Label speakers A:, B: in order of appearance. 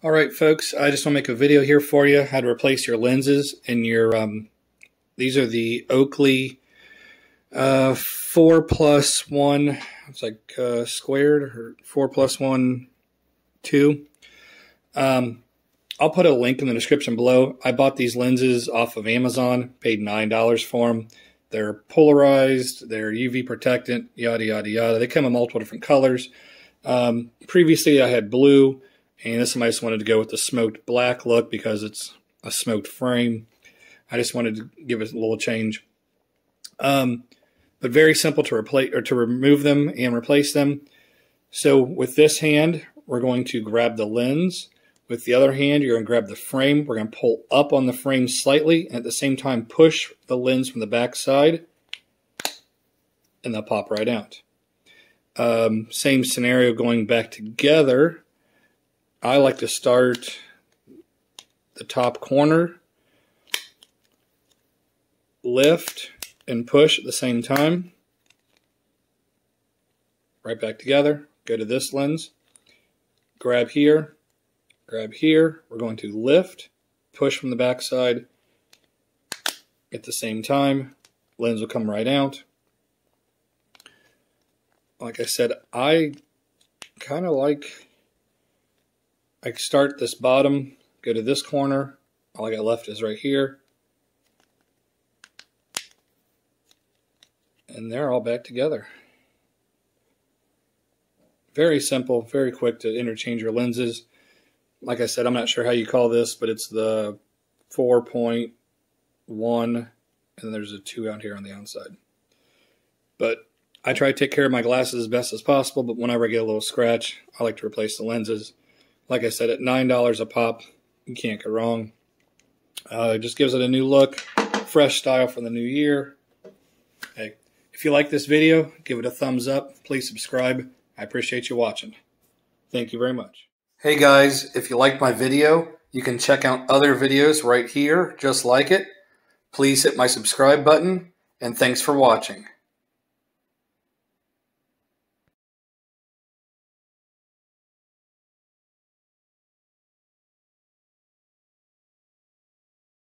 A: All right, folks, I just want to make a video here for you how to replace your lenses in your, these are the Oakley 4+1, it's like squared, or 4+1, 2. I'll put a link in the description below. I bought these lenses off of Amazon, paid $9 for them. They're polarized, they're UV protectant, yada, yada, yada. They come in multiple different colors. Previously, I had blue. And this time I just wanted to go with the smoked black look because it's a smoked frame. I just wanted to give it a little change. But very simple to replace or to remove them and replace them. So with this hand, we're going to grab the lens. With the other hand, you're going to grab the frame. We're going to pull up on the frame slightly and at the same time push the lens from the back side. And they'll pop right out. Same scenario going back together. I like to start the top corner, lift, and push at the same time. Right back together. Go to this lens. Grab here. Grab here. We're going to lift, push from the back side at the same time. Lens will come right out. Like I said, I kind of like... I start this bottom, go to this corner, all I got left is right here. And they're all back together. Very simple, very quick to interchange your lenses. Like I said, I'm not sure how you call this, but it's the 4.1, and then there's a 2 out here on the outside. But I try to take care of my glasses as best as possible, but whenever I get a little scratch, I like to replace the lenses. Like I said, at $9 a pop, you can't go wrong. It just gives it a new look, fresh style for the new year. Hey, if you like this video, give it a thumbs up. Please subscribe. I appreciate you watching. Thank you very much. Hey guys, if you liked my video, you can check out other videos right here, just like it. Please hit my subscribe button, and thanks for watching.